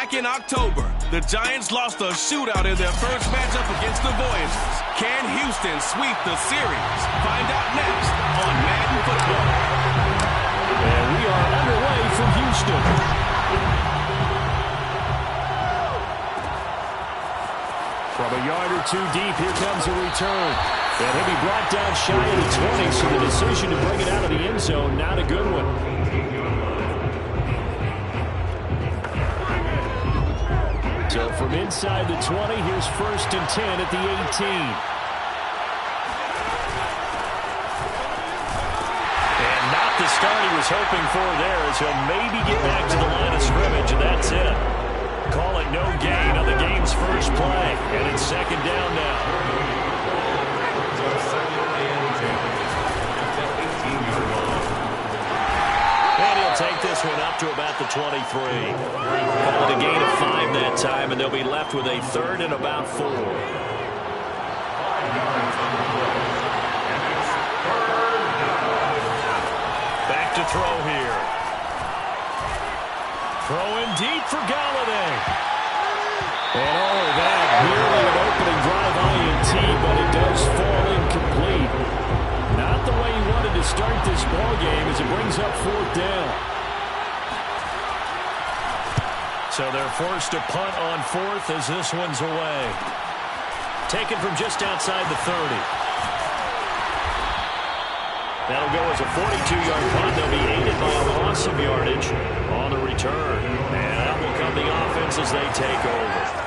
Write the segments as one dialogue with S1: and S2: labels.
S1: Back in October, the Giants lost a shootout in their first matchup against the Voyagers. Can Houston sweep the series? Find out next on Madden Football.
S2: And we are underway from Houston. From a yard or two deep, here comes a return. And he'll be brought down shy of the 20, so the decision to bring it out of the end zone, not a good one. So from inside the 20, here's 1st and 10 at the 18. And not the start he was hoping for there, as he'll maybe get back to the line of scrimmage, and that's it. Call it no gain on the game's first play. And it's 2nd down now. And he'll take this one up to about the 23. Call it a gain of 5 that time, and they'll be left with a 3rd and about 4. Back to throw here. Throwing deep for Galladay. And all of that, nearly an opening drive INT, but it does fall incomplete. Not the way he wanted to start this ball game as it brings up 4th down. So they're forced to punt on 4th as this one's away. Taken from just outside the 30. That'll go as a 42-yard punt. They'll be aided by a loss of yardage on the return. And out will come the offense as they take over.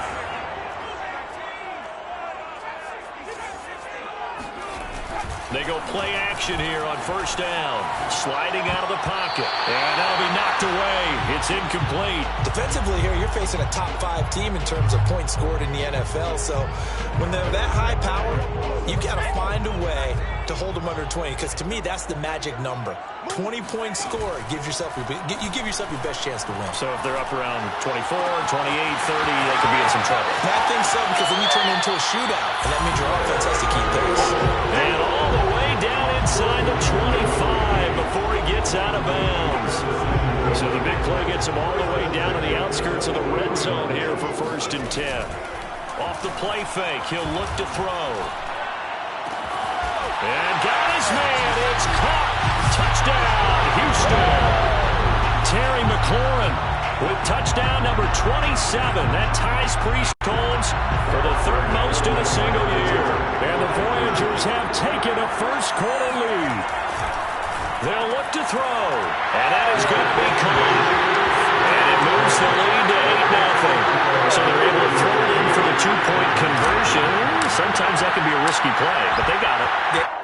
S2: They go play action here on 1st down. Sliding out of the pocket. And that'll be knocked away. It's incomplete.
S3: Defensively here, you're facing a top 5 team in terms of points scored in the NFL. So when they're that high power, you got to find a way to hold them under 20. Because to me, that's the magic number. 20-point score gives yourself you give yourself your best chance to win.
S2: So if they're up around 24, 28, 30, they could be in some trouble.
S3: I think so, because then you turn it into a shootout. And that means your offense has to keep pace.
S2: And all the way down inside the 25 before he gets out of bounds. So the big play gets him all the way down to the outskirts of the red zone here for 1st and 10. Off the play fake, he'll look to throw. And got his man. It's caught. Touchdown, Houston. Terry McLaurin with touchdown number 27. That ties Priest Holmes for the 3rd most in a single year. And the Voyagers have taken a first-quarter lead. They'll look to throw. And that is going to be caught. And it moves the lead to 8-0. So they're able to throw it in for the 2-point conversion. Sometimes that can be a risky play, but they got it.
S3: Yeah.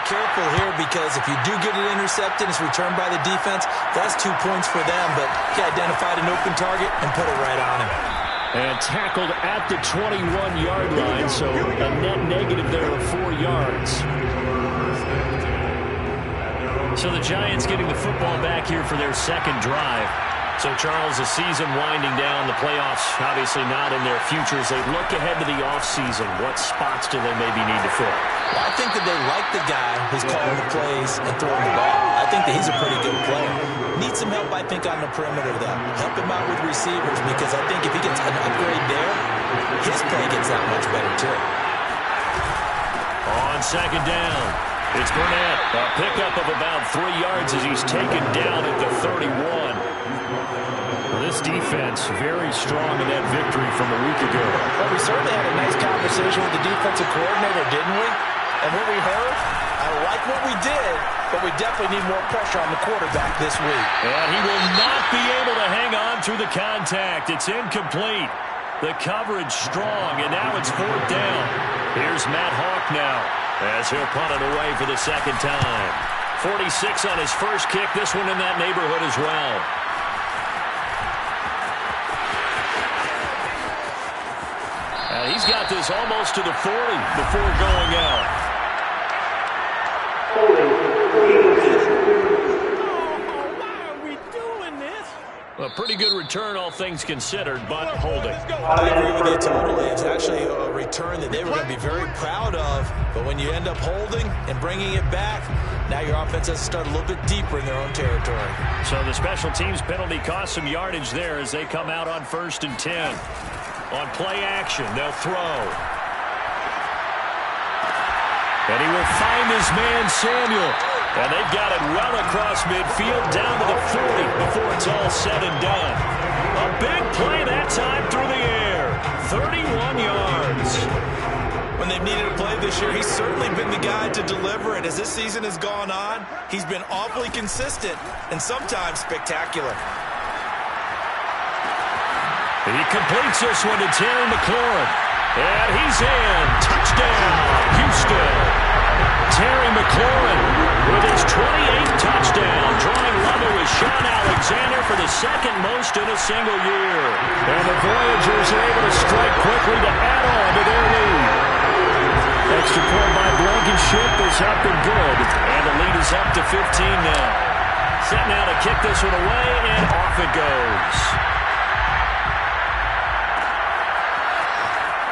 S3: careful here because if you do get it intercepted, it's returned by the defense, that's 2 points for them. But he identified an open target and put it right on him.
S2: And tackled at the 21-yard line, so a net negative there of 4 yards. So the Giants getting the football back here for their second drive. So, Charles, the season winding down, the playoffs obviously not in their future. As they look ahead to the offseason, what spots do they maybe need to fill?
S3: Well, I think that they like the guy who's calling the plays and throwing the ball. I think that he's a pretty good player. Needs some help, I think, on the perimeter, though. Help him out with receivers because I think if he gets an upgrade there, his play gets that much better, too.
S2: On second down, it's Burnett. A pickup of about 3 yards as he's taken down at the 31. This defense very strong in that victory from a week ago.
S3: Well, we certainly had a nice conversation with the defensive coordinator, didn't we? And what we heard, I like what we did, but we definitely need more pressure on the quarterback this week.
S2: And he will not be able to hang on through the contact. It's incomplete. The coverage strong, and now it's 4th down. Here's Matt Hawk now as he'll punt it away for the second time. 46 on his first kick. This one in that neighborhood as well. And he's got this almost to the 40 before going out. A pretty good return, all things considered, but holding.
S3: I agree with you totally. It's actually a return that they were going to be very proud of, but when you end up holding and bringing it back, now your offense has to start a little bit deeper in their own territory.
S2: So the special teams penalty cost some yardage there as they come out on 1st and 10. On play action, they'll throw. And he will find his man, Samuel. And they've got it well across midfield, down to the 40 before it's all said and done. A big play that time through the air. 31 yards.
S3: When they've needed a play this year, he's certainly been the guy to deliver it. As this season has gone on, he's been awfully consistent and sometimes spectacular.
S2: He completes this one to Terry McLaurin. And he's in. Touchdown, Houston. Terry McLaurin with his 28th touchdown, drawing level with Sean Alexander for the second most in a single year. And the Voyagers are able to strike quickly to add on to their lead. Extra point by Blankenship is up and good. And the lead is up to 15 now. Set now to kick this one away, and off it goes.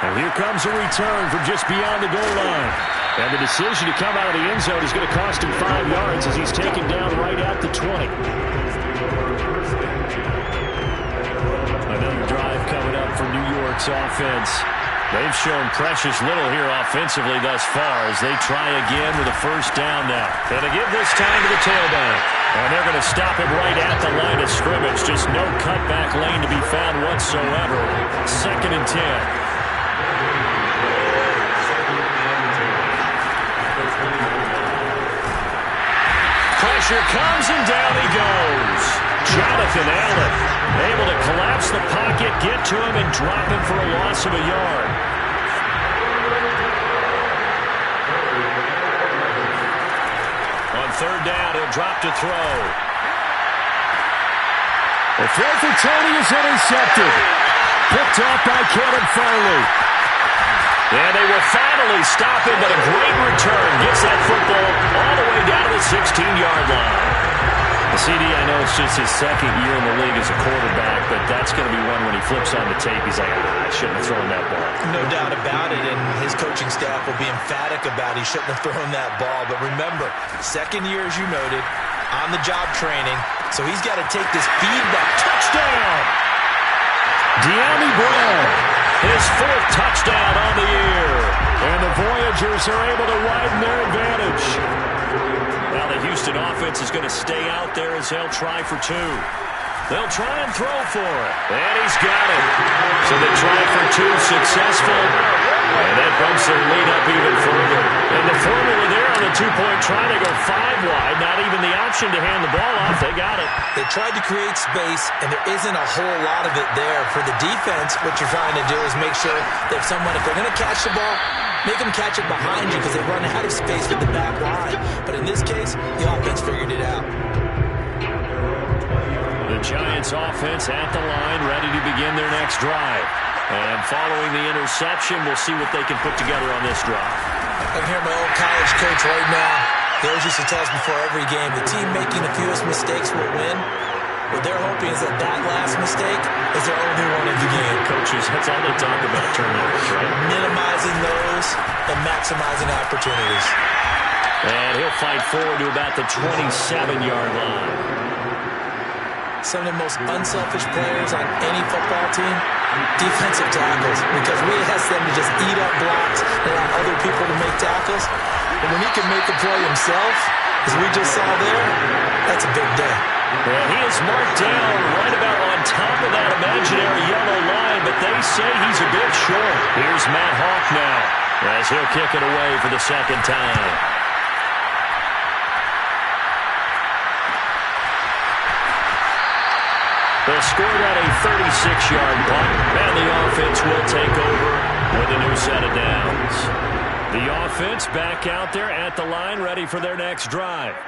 S2: And here comes a return from just beyond the goal line. And the decision to come out of the end zone is going to cost him 5 yards as he's taken down right at the 20. Another drive coming up for New York's offense. They've shown precious little here offensively thus far as they try again with a first down now. And they give this time to the tailback. And they're going to stop him right at the line of scrimmage. Just no cutback lane to be found whatsoever. 2nd and 10. Pressure comes and down he goes. Jonathan Allen able to collapse the pocket, get to him, and drop him for a loss of a yard. On 3rd down, he'll drop to throw. The throw for Tony is intercepted. Picked off by Caleb Farley. And they will finally stop him, but a great return gets that football all the way down to the 16-yard line. The CD, I know it's just his 2nd year in the league as a quarterback, but that's going to be one when he flips on the tape, he's like, I shouldn't have thrown that ball.
S3: No doubt about it, and his coaching staff will be emphatic about he shouldn't have thrown that ball. But remember, 2nd year, as you noted, on-the-job training, so he's got to take this feedback. Touchdown!
S2: De'Ami Brown, his 4th touchdown on the year. And the Voyagers are able to widen their advantage. Now the Houston offense is going to stay out there as they'll try for 2. They'll try and throw for it. And he's got it. So they try for two, successful. And that bumps their lead up even further. And the formula there on the two-point try to go 5 wide. Not even the option to hand the ball off. They got it.
S3: They tried to create space, and there isn't a whole lot of it there. For the defense, what you're trying to do is make sure that if they're going to catch the ball, make them catch it behind you because they run out of space with the back line. But in this case, the offense figured it out.
S2: The Giants offense at the line, ready to begin their next drive. And following the interception, we'll see what they can put together on this drive.
S3: I can hear my old college coach right now. He always used to tell us before every game, the team making the fewest mistakes will win. What they're hoping is that last mistake is their only one of the game.
S2: Coaches, that's all they talk about, turnovers, right?
S3: Minimizing those and maximizing opportunities.
S2: And he'll fight forward to about the 27-yard line.
S3: Some of the most unselfish players on any football team, defensive tackles, because we ask them to just eat up blocks and allow other people to make tackles. And when he can make a play himself, as we just saw there, that's a big day.
S2: Well, he is marked down right about on top of that imaginary yellow line, but they say he's a bit short. Here's Matt Hawk now as he'll kick it away for the second time. They'll score that a 36-yard punt, and the offense will take over with a new set of downs. The offense back out there at the line, ready for their next drive.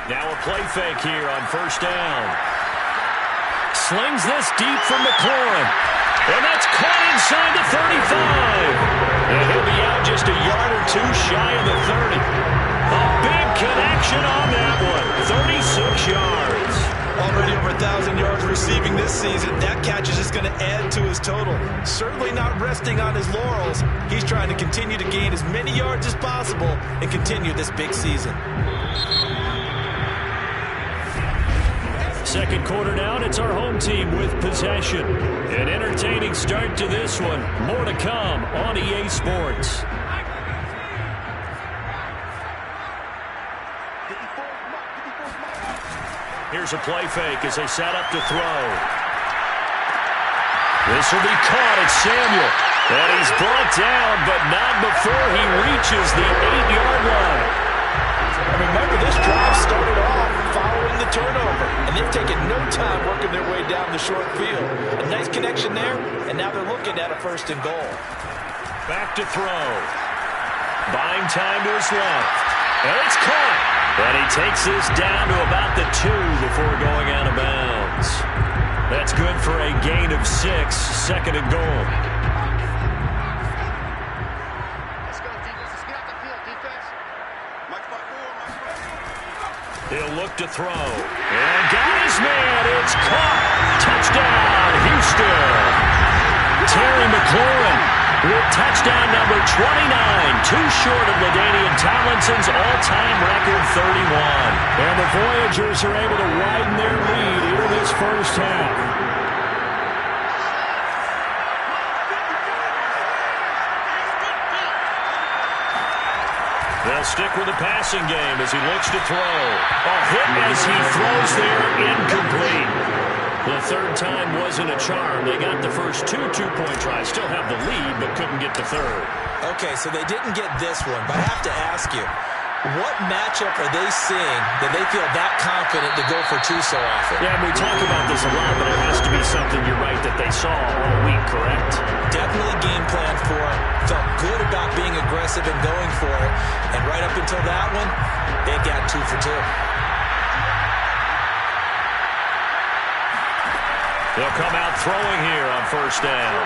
S2: Now a play fake here on first down. Slings this deep from McLaurin. And that's caught inside the 35. And he'll be out just a yard or two shy of the 30. A big connection on that one. 36 yards.
S3: Already over 1,000 yards receiving this season. That catch is just going to add to his total. Certainly not resting on his laurels. He's trying to continue to gain as many yards as possible and continue this big season.
S2: Second quarter now, and it's our home team with possession. An entertaining start to this one. More to come on EA Sports. Here's a play fake as they set up to throw. This will be caught. It's Samuel. And he's brought down, but not before he reaches the 8-yard line.
S3: Remember, this drive started off following the turnover, and they've taken no time working their way down the short field. A nice connection there, and now they're looking at a 1st and goal.
S2: Back to throw. Buying time to his left. And it's caught. And he takes this down to about the 2 before going out of bounds. That's good for a gain of 6, 2nd and goal. He'll look to throw. And got his man. It's caught. Touchdown, Houston. Terry McLaurin with touchdown number 29. Too short of LaDainian Tomlinson's all-time record 31. And the Voyagers are able to widen their lead into this first half. They'll stick with the passing game as he looks to throw. A hit as he throws there, incomplete. The third time wasn't a charm. They got the first 2 two-point tries. Still have the lead, but couldn't get the third.
S3: Okay, so they didn't get this one, but I have to ask you, what matchup are they seeing that they feel that confident to go for 2 so often?
S2: Yeah, we talk about this a lot, but it has to be something, you're right, that they saw all week, correct?
S3: Definitely game plan for it. Felt good about being aggressive and going for it. And right up until that one, they got 2 for 2.
S2: They'll come out throwing here on first down.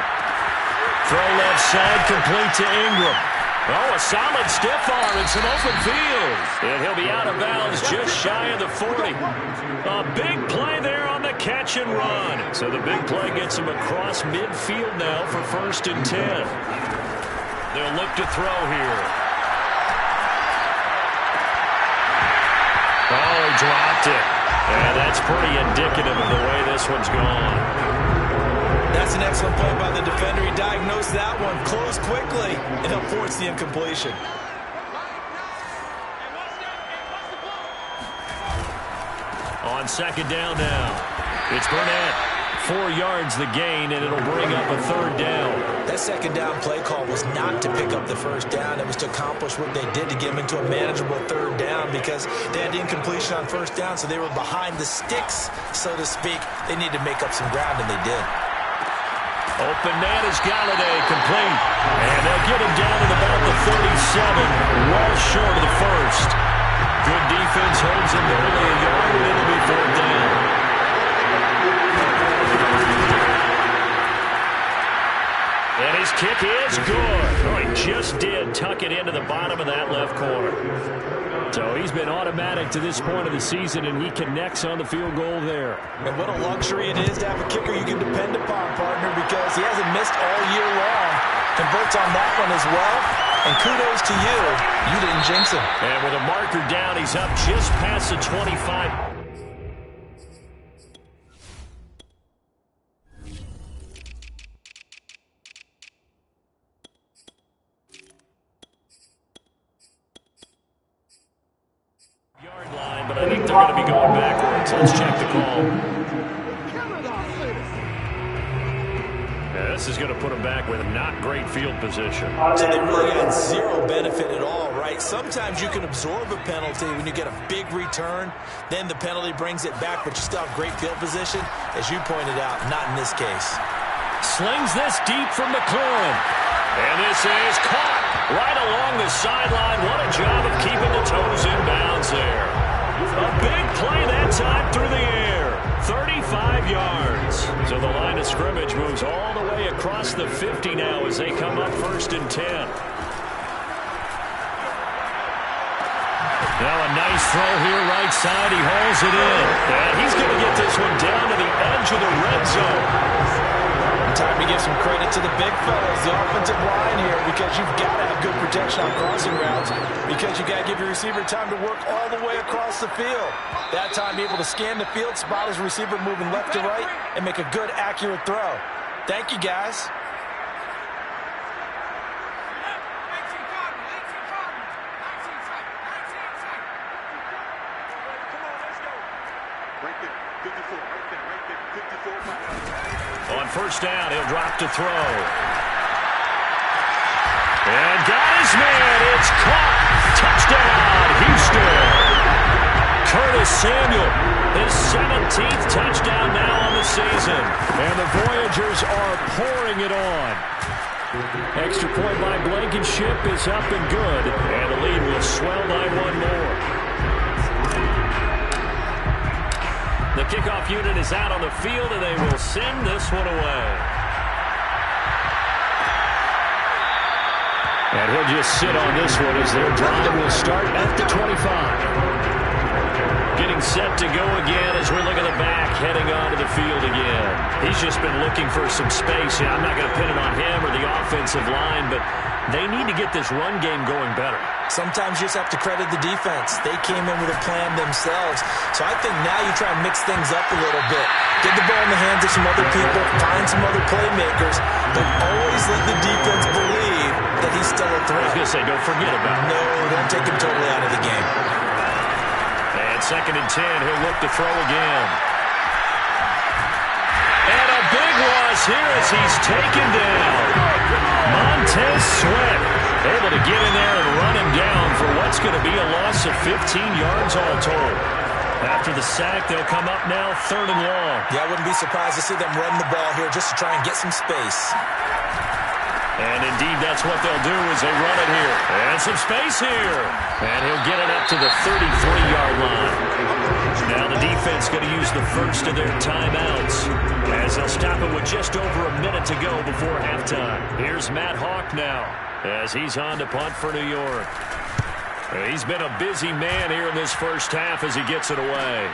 S2: Throw left side, complete to Ingram. Oh, a solid stiff arm and some open field. And he'll be out of bounds just shy of the 40. A big play there on the catch and run. So the big play gets him across midfield now for 1st and 10. They'll look to throw here. Oh, he dropped it. And that's pretty indicative of the way this one's gone.
S3: That's an excellent play by the defender. He diagnosed that one, closed quickly, and he'll force the incompletion.
S2: On On second down now, it's Burnett. 4 yards the gain, and it'll bring up a third down.
S3: That second down play call was not to pick up the first down. It was to accomplish what they did to get them into a manageable third down because they had incompletion on first down, so they were behind the sticks, so to speak. They needed to make up some ground, and they did.
S2: Open man is Galladay, complete. And they'll get him down at about the 37, well short of the first. Good defense holds him nearly a yard, and it'll be fourth down. And his kick is good. Oh, he just did tuck it into the bottom of that left corner. So he's been automatic to this point of the season, and he connects on the field goal there.
S3: And what a luxury it is to have a kicker you can depend upon, partner, because he hasn't missed all year long. Converts on that one as well. And kudos to you. You didn't jinx him.
S2: And with a marker down, he's up just past the 25. But I think they're going to be going backwards. Let's check the call. Yeah, this is going to put them back with not great field position.
S3: So they really got zero benefit at all, right? Sometimes you can absorb a penalty when you get a big return. Then the penalty brings it back, but you still have great field position. As you pointed out, not in this case.
S2: Slings this deep from McLaurin. And this is caught right along the sideline. What a job of keeping the toes in bounds there. A big play that time through the air. 35 yards. So the line of scrimmage moves all the way across the 50 now as they come up 1st and 10. Now a nice throw here right side. He hauls it in. And he's going to get this one down to the edge of the red zone.
S3: Time to give some credit to the big fellas, the offensive line here, because you've got to have good protection on crossing routes, because you got to give your receiver time to work all the way across the field. That time, be able to scan the field, spot his receiver moving left to right, and make a good, accurate throw. Thank you, guys.
S2: On first down, he'll drop to throw. And got his man. It's caught. Touchdown, Houston. Curtis Samuel, his 17th touchdown now on the season. And the Voyagers are pouring it on. Extra point by Blankenship is up and good. And the lead will swell by one more. The kickoff unit is out on the field, and they will send this one away. And he'll just sit on this one as their drive will start at the 25. Getting set to go again as we look at the back, heading onto the field again. He's just been looking for some space. I'm not going to pin it on him or the offensive line, but they need to get this run game going better.
S3: Sometimes you just have to credit the defense. They came in with a plan themselves. So I think now you try and mix things up a little bit. Get the ball in the hands of some other people, find some other playmakers, but always let the defense believe that he's still a threat.
S2: I was going to say, don't forget about it.
S3: No, don't take him totally out of the game.
S2: And 2nd and 10, he'll look to throw again. And a big loss here as he's taken down. Montez Sweat able to get in there and run him down for what's going to be a loss of 15 yards all told. After the sack, they'll come up now 3rd and long.
S3: Yeah, I wouldn't be surprised to see them run the ball here just to try and get some space.
S2: And indeed, that's what they'll do as they run it here. And some space here. And he'll get it up to the 33-yard line. Now the defense going to use the first of their timeouts as they'll stop it with just over a minute to go before halftime. Here's Matt Hawk now as he's on to punt for New York. He's been a busy man here in this first half as he gets it away.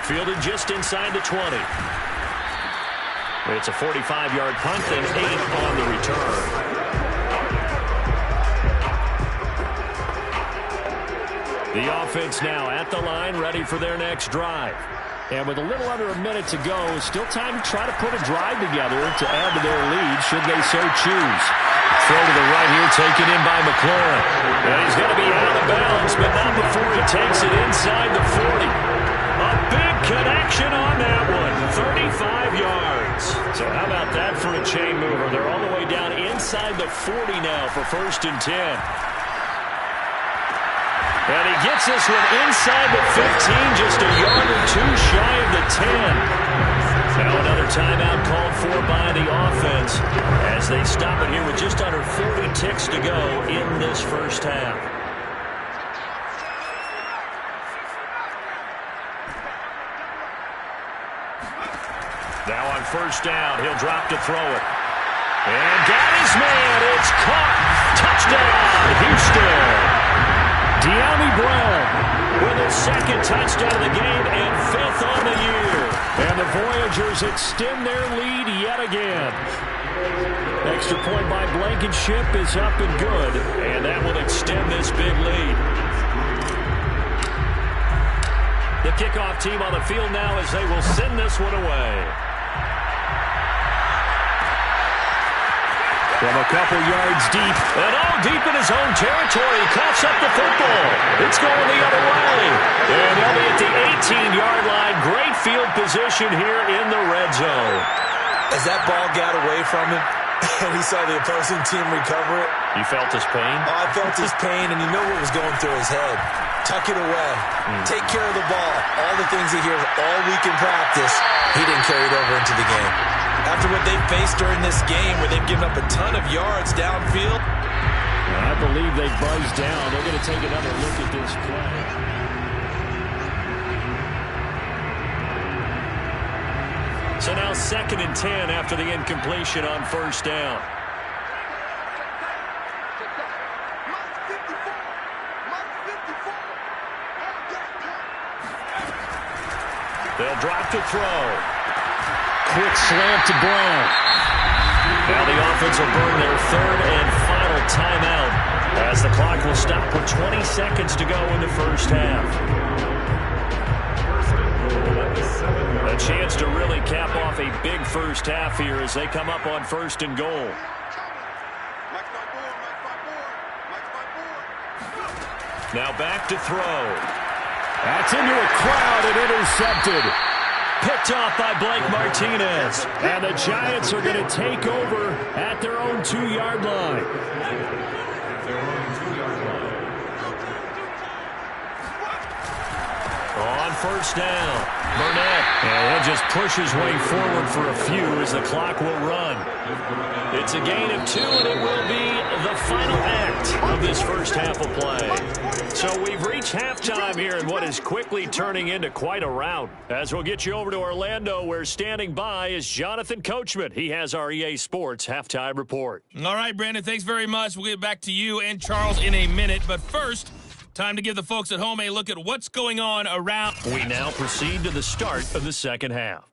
S2: Fielded just inside the 20. It's a 45-yard punt and 8 on the return. The offense now at the line, ready for their next drive. And with a little under a minute to go, still time to try to put a drive together to add to their lead, should they so choose. Throw to the right here, taken in by McLaurin. And he's going to be out of bounds, but not before he takes it inside the 40. A big connection on that one. 35 yards. So how about that for a chain mover? They're all the way down inside the 40 now for 1st and 10. And he gets this one inside the 15, just a yard or two shy of the 10. Now another timeout called for by the offense as they stop it here with just under 40 ticks to go in this first half. Now on 1st down, he'll drop to throw it. And got his man. It's caught. Touchdown, Houston. De'Ami Brown with his 2nd touchdown of the game and 5th on the year. And the Voyagers extend their lead yet again. Extra point by Blankenship is up and good, and that will extend this big lead. The kickoff team on the field now as they will send this one away. From a couple yards deep, and all deep in his own territory, he coughs up the football. It's going the other way. And they'll be at the 18-yard line. Great field position here in the red zone.
S3: As that ball got away from him, and he saw the opposing team recover it.
S2: You felt his pain?
S3: Oh, I felt his pain, and you know what was going through his head. Tuck it away. Take care of the ball. All the things he hears all week in practice, he didn't carry it over into the game. After what they faced during this game where they've given up a ton of yards downfield.
S2: I believe they buzzed down. They're going to take another look at this play. So now 2nd and 10 after the incompletion on 1st down. They'll drop to throw. Quick slant to Brown. Now the offense will burn their 3rd and final timeout as the clock will stop with 20 seconds to go in the first half. A chance to really cap off a big first half here as they come up on 1st and goal. Now back to throw. That's into a crowd and intercepted. Picked off by Blake Martinez. And the Giants are going to take over at their own 2-yard line. On 1st down, Burnett. And he'll just push his way forward for a few as the clock will run. It's a gain of 2, and it will be the final act of this first half of play. So we've reached halftime here in what is quickly turning into quite a rout. As we'll get you over to Orlando, where standing by is Jonathan Coachman. He has our EA Sports halftime report.
S1: All right, Brandon, thanks very much. We'll get back to you and Charles in a minute. But first, time to give the folks at home a look at what's going on around.
S2: We now proceed to the start of the 2nd half.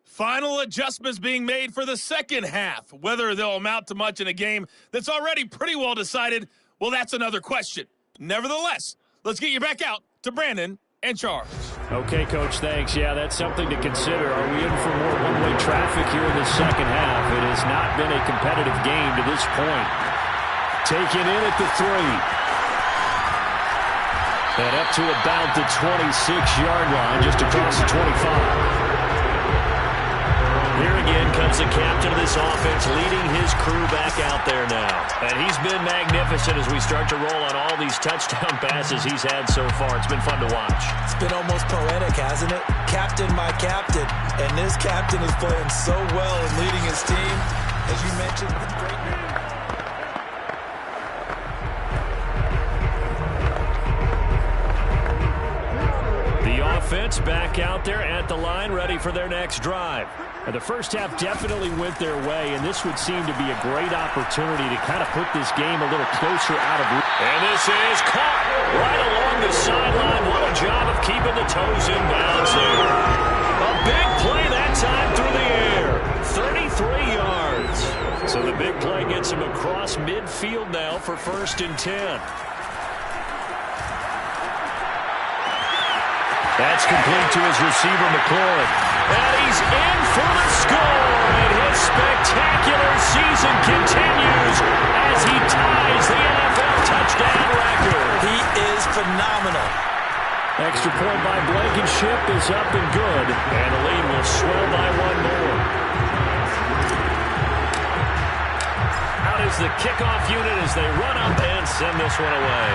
S1: Final adjustments being made for the 2nd half. Whether they'll amount to much in a game that's already pretty well decided, well, that's another question. Nevertheless, let's get you back out to Brandon and Charles.
S2: Okay, Coach, thanks. Yeah, that's something to consider. Are we in for more one-way traffic here in the 2nd half? It has not been a competitive game to this point. Taken in at the 3. And up to about the 26-yard line, just across the 25. Here again comes the captain of this offense, leading his crew back out there now. And he's been magnificent as we start to roll on all these touchdown passes he's had so far. It's been fun to watch.
S3: It's been almost poetic, hasn't it? Captain, my captain. And this captain is playing so well and leading his team. As you mentioned, with great...
S2: Offense back out there at the line, ready for their next drive. And the first half definitely went their way, and this would seem to be a great opportunity to kind of put this game a little closer out of reach. And this is caught right along the sideline. What a job of keeping the toes in bounds there. A big play that time through the air. 33 yards. So the big play gets him across midfield now for 1st and 10. That's complete to his receiver, McLaurin. And he's in for the score. And his spectacular season continues as he ties the NFL touchdown record.
S3: He is phenomenal.
S2: Extra point by Blankenship is up and good, and the lead will swell by one more. Out is the kickoff unit as they run up and send this one away.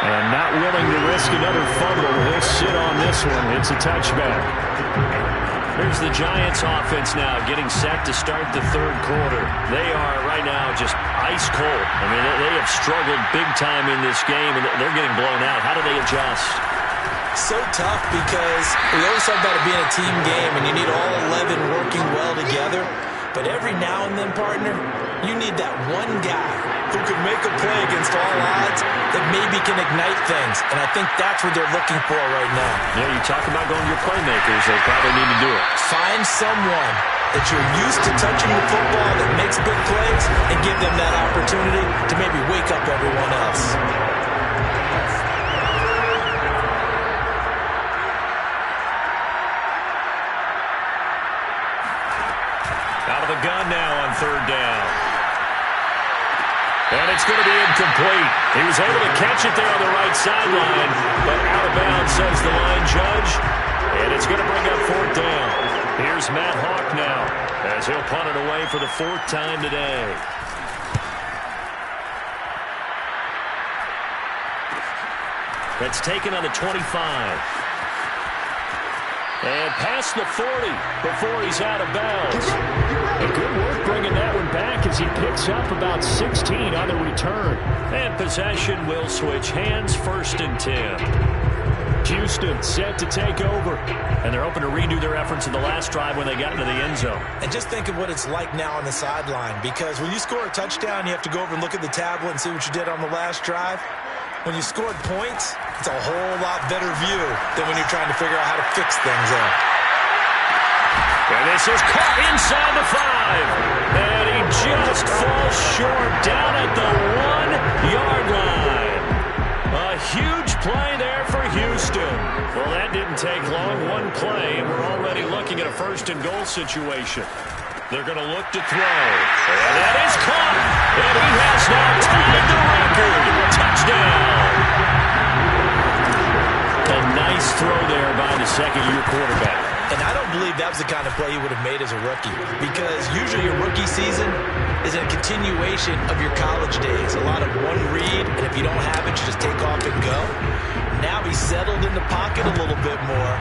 S2: And not willing to risk another fumble, he'll sit on this one. It's a touchback. Here's the Giants offense now getting set to start the third quarter. They are right now just ice cold. I mean, they have struggled big time in this game, and they're getting blown out. How do they adjust?
S3: So tough because we always talk about it being a team game, and you need all 11 working well together. But every now and then, partner, you need that one guy who could make a play against all odds that maybe can ignite things. And I think that's what they're looking for right now.
S2: Yeah, you talk about going to your playmakers. They probably need to do it.
S3: Find someone that you're used to touching the football that makes big plays and give them that opportunity to maybe wake up everyone else.
S2: Out of the gun now on third down. And it's going to be incomplete. He was able to catch it there on the right sideline, but out of bounds, says the line judge. And it's going to bring up fourth down. Here's Matt Hawk now as he'll punt it away for the fourth time today. That's taken on the 25. And past the 40 before he's out of bounds. And good work bringing that one back as he picks up about 16 on the return. And possession will switch hands, 1st and 10. Houston set to take over. And they're hoping to redo their efforts in the last drive when they got into the end zone.
S3: And just think of what it's like now on the sideline, because when you score a touchdown, you have to go over and look at the tablet and see what you did on the last drive. When you scored points, it's a whole lot better view than when you're trying to figure out how to fix things up.
S2: And this is caught inside the 5. And he just falls short down at the 1-yard line. A huge play there for Houston. Well, that didn't take long. One play, and we're already looking at a 1st and goal situation. They're going to look to throw. And that is caught. And he has now tied the record. Touchdown. A nice throw there by the second-year quarterback.
S3: And I don't believe that was the kind of play he would have made as a rookie, because usually your rookie season is a continuation of your college days. A lot of one read, and if you don't have it, you just take off and go. Now he's settled in the pocket a little bit more,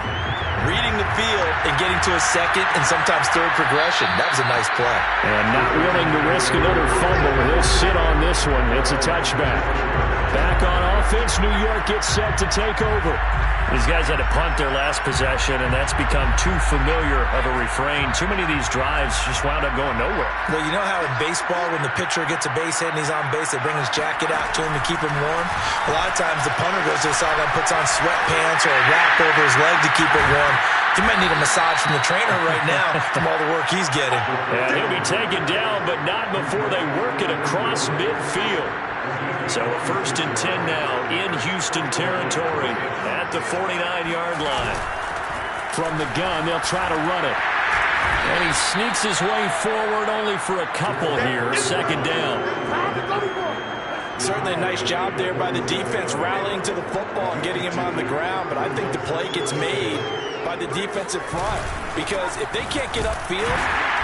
S3: reading the field and getting to a second and sometimes third progression. That was a nice play.
S2: And not willing to risk another fumble. He'll sit on this one. It's a touchback. Back on offense, New York gets set to take over. These guys had to punt their last possession, and that's become too familiar of a refrain. Too many of these drives just wound up going nowhere.
S3: Well, you know how in baseball, when the pitcher gets a base hit and he's on base, they bring his jacket out to him to keep him warm? A lot of times the punter goes to the sideline, puts on sweatpants or a wrap over his leg to keep it warm. He might need a massage from the trainer right now from all the work he's getting.
S2: And he'll be taken down, but not before they work it across midfield. So a 1st and 10 now in Houston territory at the 49-yard line. From the gun, they'll try to run it. And he sneaks his way forward only for a couple here. 2nd down.
S3: Certainly a nice job there by the defense rallying to the football and getting him on the ground, but I think the play gets made by the defensive front, because if they can't get upfield,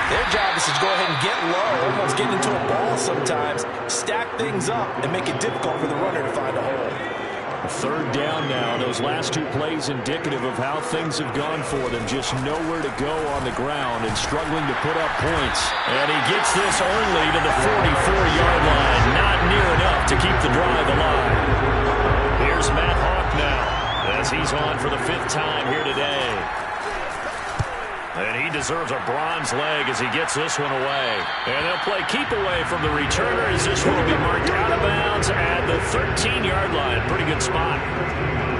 S3: their job is to go ahead and get low, almost get into a ball sometimes, stack things up, and make it difficult for the runner to find a hole.
S2: 3rd down now. Those last 2 plays indicative of how things have gone for them. Just nowhere to go on the ground and struggling to put up points. And he gets this only to the 44-yard line. Not near enough to keep the drive alive. Here's Matt Hawk now as he's on for the 5th time here today. And he deserves a bronze leg as he gets this one away. And they'll play keep away from the returner as this one will be marked out of bounds at the 13-yard line. Pretty good spot.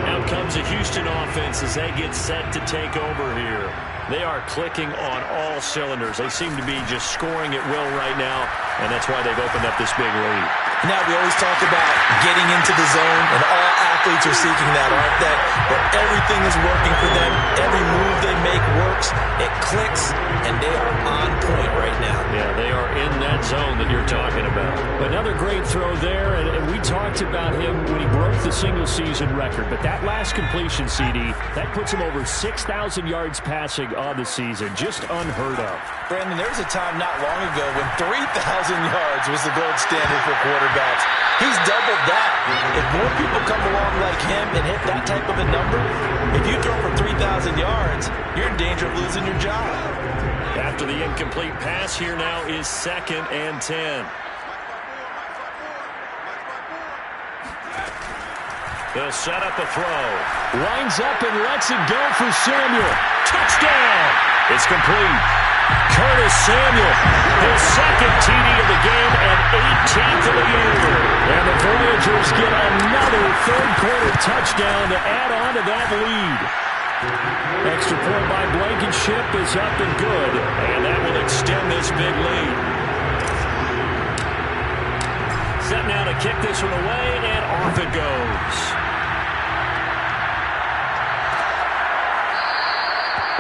S2: Out comes the Houston offense as they get set to take over here. They are clicking on all cylinders. They seem to be just scoring at will right now, and that's why they've opened up this big lead.
S3: Now, we always talk about getting into the zone, and all athletes are seeking that, aren't they? Where everything is working for them. Every move they make works. It clicks, and they are on point right now.
S2: Yeah, they are in that zone that you're talking about. Another great throw there, and we talked talked about him when he broke the single-season record, but that last completion, CD, that puts him over 6,000 yards passing on the season. Just unheard of.
S3: Brandon, there was a time not long ago when 3,000 yards was the gold standard for quarterbacks. He's doubled that. If more people come along like him and hit that type of a number, if you throw for 3,000 yards, you're in danger of losing your job.
S2: After the incomplete pass, here now is 2nd and 10. They'll set up a throw. Winds up and lets it go for Samuel. Touchdown! It's complete. Curtis Samuel, his 2nd TD of the game and 18th of the year. And the Voyagers get another third-quarter touchdown to add on to that lead. Extra point by Blankenship is up and good, and that will extend this big lead. Set now to kick this one away, and off it goes.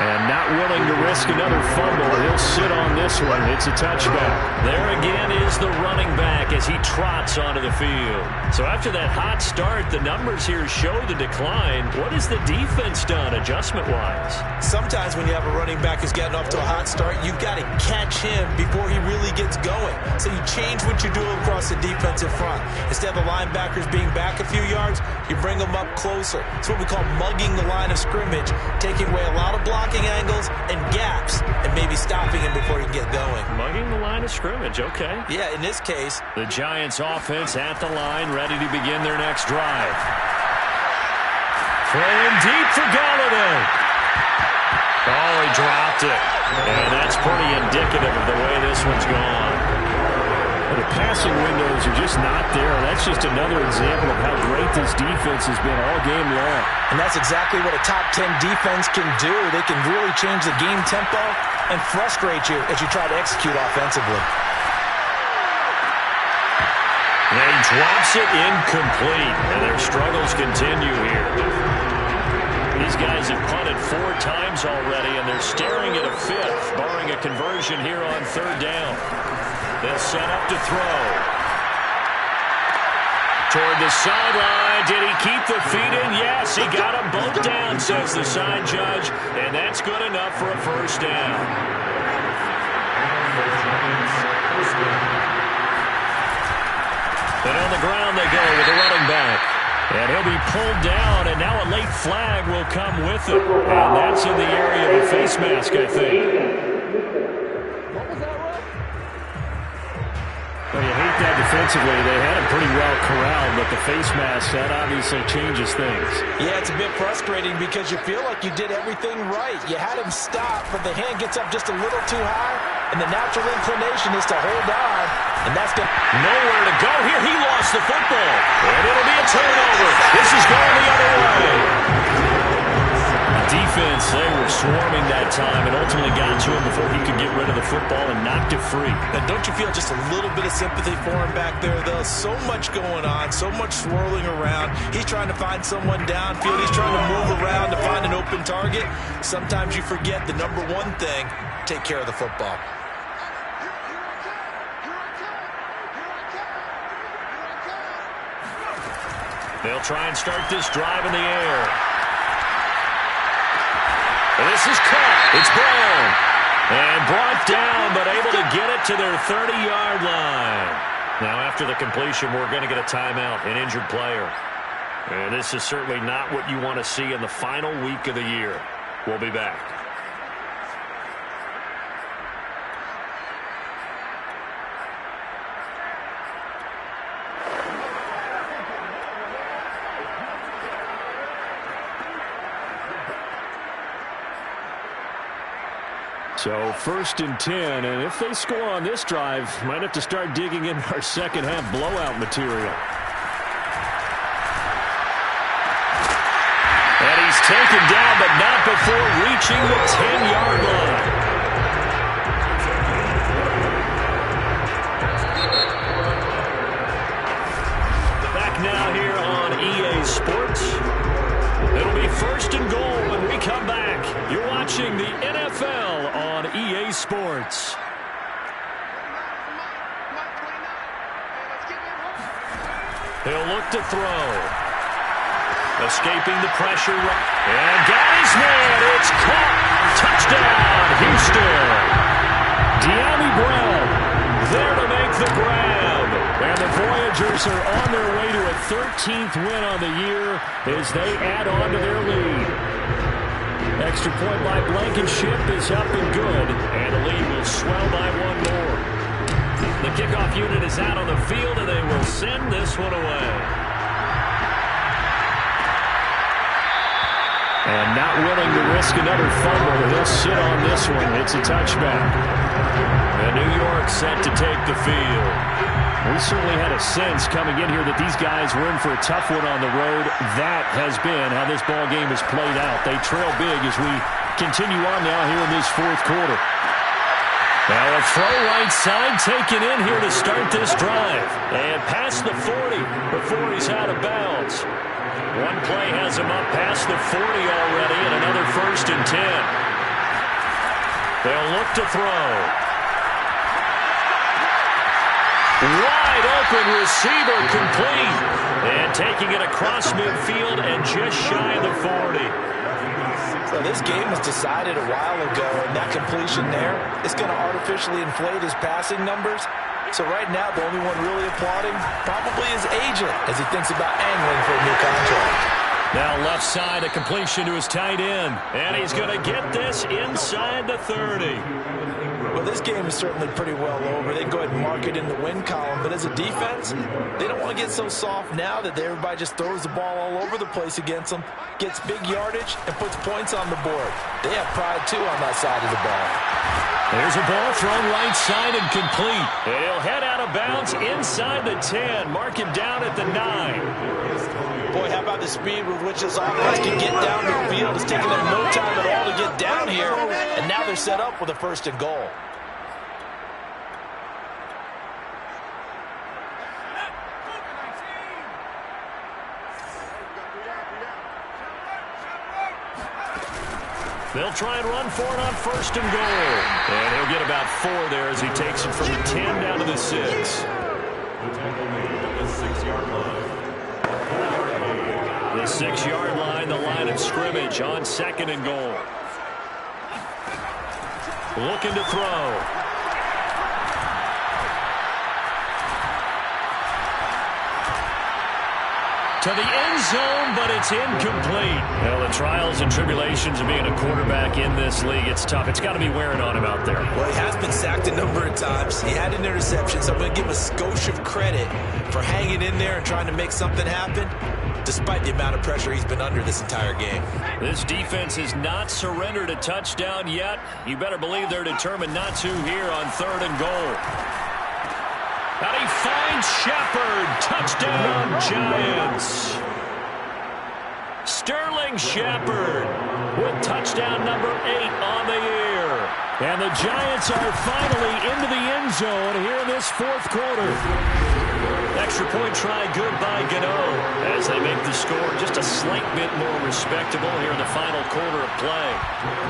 S2: And not willing to risk another fumble. He'll sit on this one. It's a touchback. There again is the running back as he trots onto the field. So after that hot start, the numbers here show the decline. What has the defense done adjustment-wise? Sometimes when you have a running back who's getting off to a hot start, you've got to catch him before he really gets going. So you change what you do across the defensive front. Instead of the linebackers being back a few yards, you bring them up closer. It's what we call mugging the line of scrimmage, taking away a lot of blocking angles and gaps and maybe stopping him before he can get going. Mugging the line of scrimmage, okay. Yeah, in this case. The Giants offense at the line, ready to begin their next drive. Throwing deep for Galladay. Oh, he dropped it. And that's pretty indicative of the way this one's gone. The passing windows are just not there. That's just another example of how great this defense has been all game long. And that's exactly what a top 10 defense can do. They can really change the game tempo and frustrate you as you try to execute offensively. And he drops it incomplete, and their struggles continue here. These guys have punted 4 times already, and they're staring at a 5th, barring a conversion here on 3rd down. They'll set up to throw. Toward the sideline. Did he keep the feet in? Yes, he got them both down, says the side judge. And that's good enough for a 1st down. And on the ground they go with the running back. And he'll be pulled down, and now a late flag will come with it. And that's in the area of a face mask, I think. Well, you hate that defensively. They had him pretty well corralled, but the face mask, that obviously changes things. Yeah, it's a bit frustrating because you feel like you did everything right. You had him stop, but the hand gets up just a little too high, and the natural inclination is to hold on, and that's nowhere to go here. He lost the football, and it'll be a turnover. This is going the other way. Defense, they were swarming that time and ultimately got to him before he could get rid of the football and knocked it free. And don't you feel just a little bit of sympathy for him back there, though? So much going on, so much swirling around. He's trying to find someone downfield. He's trying to move around to find an open target. Sometimes you forget the number one thing, take care of the football. They'll try and start this drive in the air. This is caught. It's Brown. And brought down, but able to get it to their 30-yard line. Now, after the completion, we're going to get a timeout, an injured player. And this is certainly not what you want to see in the final week of the year. We'll be back. So 1st and 10, and if they score on this drive, might have to start digging in our second half blowout material. And he's taken down, but not before reaching the 10-yard line. Back now here on EA Sports. It'll be 1st and goal when we come back. You're watching the NFL on EA Sports. He'll look to throw. Escaping the pressure. And got his man. It's caught. Touchdown, Houston. De'Ami Brown there to make the grab. And the Voyagers are on their way to a 13th win on the year as they add on to their lead. Extra point by Blankenship is up and good. And the lead will swell by one more. The kickoff unit is out on the field, and they will send this one away. And not willing to risk another fumble, he'll sit on this one. It's a touchback. And New York set to take the field. We certainly had a sense coming in here that these guys were in for a tough one on the road. That has been how this ball game has played out. They trail big as we continue on now here in this fourth quarter. Now a throw right side taken in here to start this drive. And past the 40 before he's out of bounds. One play has him up past the 40 already, and another 1st and 10. They'll look to throw. Wide open receiver complete. And taking it across midfield and just shy of the 40.
S3: So this game was decided a while ago, and that completion there is going to artificially inflate his passing numbers. So right now, the only one really applauding probably his agent as he thinks about angling for a new contract.
S2: Now left side, a completion to his tight end. And he's going to get this inside the 30.
S3: Well, this game is certainly pretty well over. They can go ahead and mark it in the win column. But as a defense, they don't want to get so soft now that everybody just throws the ball all over the place against them, gets big yardage, and puts points on the board. They have pride, too, on that side of the ball.
S2: There's a ball thrown right side and complete. And he'll head out of bounds inside the 10. Mark him down at the 9.
S3: Boy, how about the speed with which this offense can get down the field? It's taken them no time at all to get down here. And now they're set up with a 1st and goal.
S2: They'll try and run for it on 1st and goal. And he'll get about 4 there as he takes it from the 10 down to the 6. The 6-yard line, the line of scrimmage on 2nd and goal. Looking to throw. To the end zone, but it's incomplete. Well, the trials and tribulations of being a quarterback in this league, it's tough. It's got to be wearing on him out there.
S3: Well, he has been sacked a number of times. He had an interception, so I'm going to give him a skosh of credit for hanging in there and trying to make something happen, despite the amount of pressure he's been under this entire game.
S2: This defense has not surrendered a touchdown yet. You better believe they're determined not to here on 3rd and goal. And he finds Shepard. Touchdown, Giants. Sterling Shepard with touchdown number 8 on the year. And the Giants are finally into the end zone here in this 4th quarter. Extra point try good by Gano as they make the score just a slight bit more respectable here in the final quarter of play.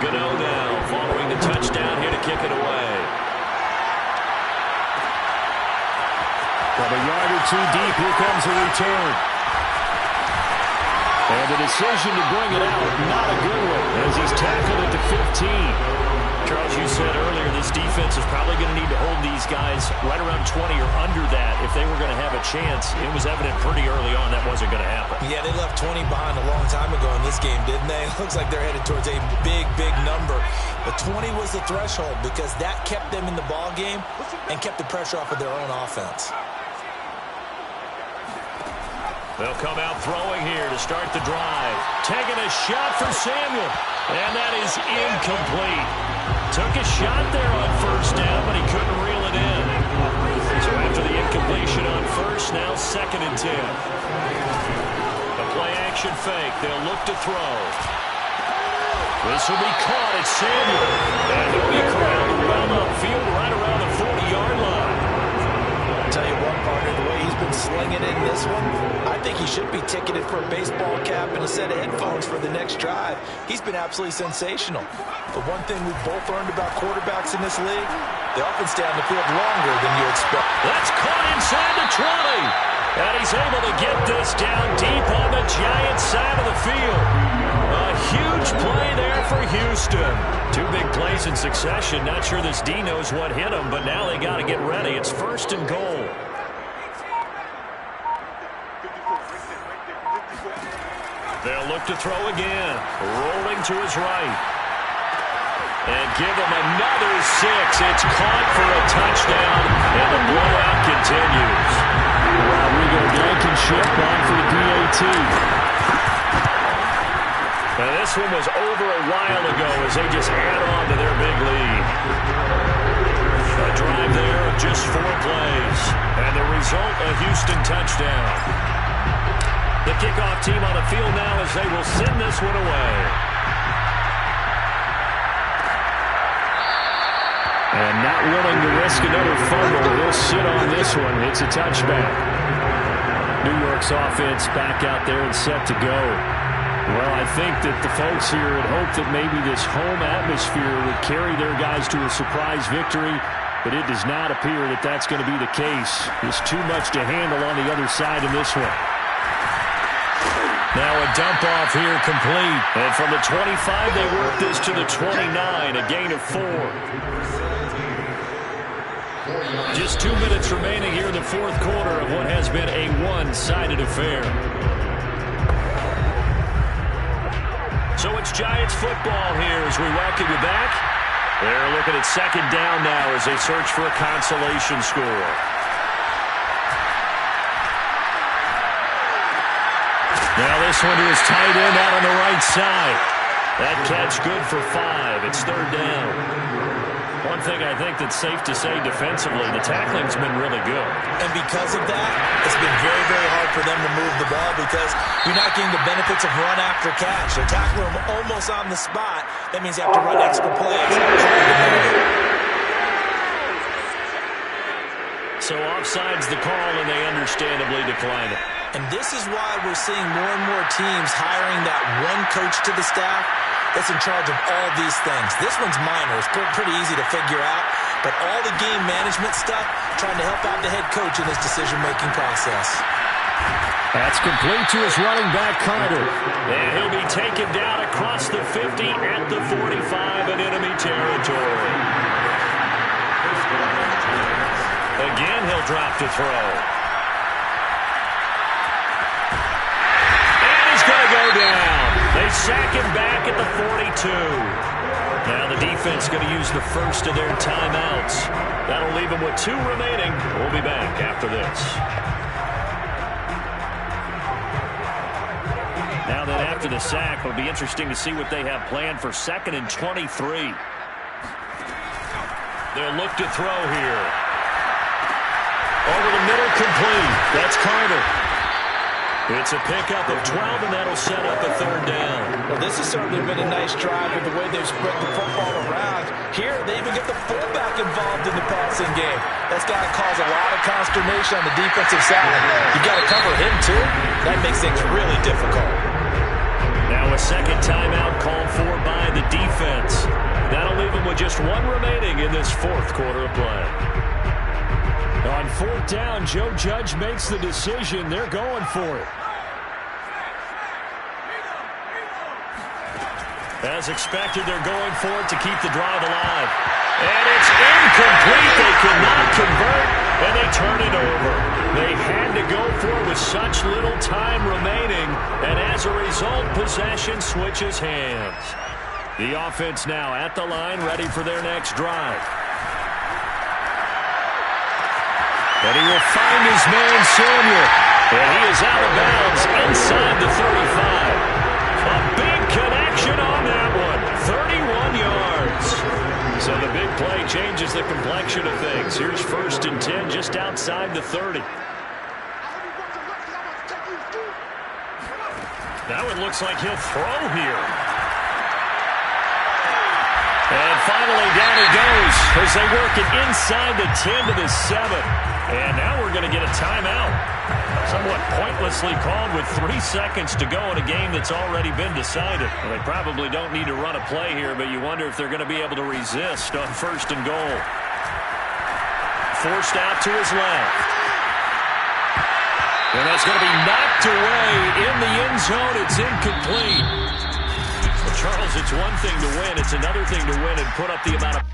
S2: Gano now following the touchdown here to kick it away. From a yard or 2 deep, here comes a return. And the decision to bring it out, not a good one, as he's tackled at the 15. Charles, you said earlier this defense is probably going to need to hold these guys right around 20 or under that if they were going to have a chance. It was evident pretty early on that wasn't going to happen.
S3: Yeah, they left 20 behind a long time ago in this game, didn't they? It looks like they're headed towards a big, big number. But 20 was the threshold because that kept them in the ball game and kept the pressure off of their own offense.
S2: They'll come out throwing here to start the drive. Taking a shot for Samuel. And that is incomplete. Took a shot there on 1st down, but he couldn't reel it in. So after the incompletion on 1st, now 2nd and 10. A play action fake. They'll look to throw. This will be caught at Samuel. And he'll be corralled around the field right around the 40-yard line.
S3: I'll tell you one, partner, the way he's been slinging in this one, I think he should be ticketed for a baseball cap and a set of headphones for the next drive. He's been absolutely sensational. But one thing we've both learned about quarterbacks in this league, they often stay on the field longer than you expect.
S2: That's caught inside the 20. And he's able to get this down deep on the Giants side of the field. A huge play there for Houston. 2 big plays in succession. Not sure this D knows what hit him, but now they got to get ready. It's 1st and goal. They'll look to throw again. Rolling to his right. And give him another 6. It's caught for a touchdown, and the blowout continues.
S4: Rodrigo Blankenship on for the PAT.
S2: Now this one was over a while ago as they just add on to their big lead. A drive there of just 4 plays. And the result, a Houston touchdown. The kickoff team on the field now as they will send this one away.
S4: And not willing to risk another fumble. He'll sit on this one. It's a touchback.
S2: New York's offense back out there and set to go.
S4: Well, I think that the folks here had hoped that maybe this home atmosphere would carry their guys to a surprise victory, but it does not appear that that's going to be the case. There's too much to handle on the other side in this one.
S2: Now a dump off here complete. And from the 25, they work this to the 29, a gain of 4. Just 2 minutes remaining here in the 4th quarter of what has been a one-sided affair. So it's Giants football here as we welcome you back. They're looking at 2nd down now as they search for a consolation score. Now this one to his tight end out on the right side. That catch good for 5. It's 3rd down. One thing I think that's safe to say defensively, the tackling's been really good.
S3: And because of that, it's been very, very hard for them to move the ball because you're not getting the benefits of run after catch. They're tackling them almost on the spot. That means you have to run extra plays.
S2: So offside's the call, and they understandably decline it.
S3: And this is why we're seeing more and more teams hiring that one coach to the staff that's in charge of all these things. This one's minor. It's pretty easy to figure out. But all the game management stuff, trying to help out the head coach in his decision-making process.
S4: That's complete to his running back, Carter.
S2: And he'll be taken down across the 50 at the 45 in enemy territory. Again, he'll drop to throw. And he's going to go down. They sack him back at the 42. Now the defense going to use the first of their timeouts. That'll leave them with 2 remaining. We'll be back after this. Now that after the sack, it'll be interesting to see what they have planned for 2nd and 23. They'll look to throw here. Over the middle, complete. That's Carter. It's a pickup of 12, and that'll set up a 3rd down.
S3: Well, this has certainly been a nice drive with the way they've spread the football around. Here, they even get the fullback involved in the passing game. That's got to cause a lot of consternation on the defensive side. You got to cover him, too. That makes things really difficult.
S2: Now a 2nd timeout called for by the defense. That'll leave them with just 1 remaining in this 4th quarter of play.
S4: On 4th down, Joe Judge makes the decision. They're going for it.
S2: As expected, they're going for it to keep the drive alive. And it's incomplete. They cannot convert, and they turn it over. They had to go for it with such little time remaining, and as a result, possession switches hands. The offense now at the line, ready for their next drive. And he will find his man, Samuel. And he is out of bounds inside the 35. A big connection on that one. 31 yards. So the big play changes the complexion of things. Here's 1st and 10 just outside the 30. Now it looks like he'll throw here. And finally down he goes as they work it inside the 10 to the 7. And now we're going to get a timeout. Somewhat pointlessly called with 3 seconds to go in a game that's already been decided. Well, they probably don't need to run a play here, but you wonder if they're going to be able to resist on 1st and goal. Forced out to his left. And that's going to be knocked away in the end zone. It's incomplete. Well, Charles, it's one thing to win. It's another thing to win and put up the amount of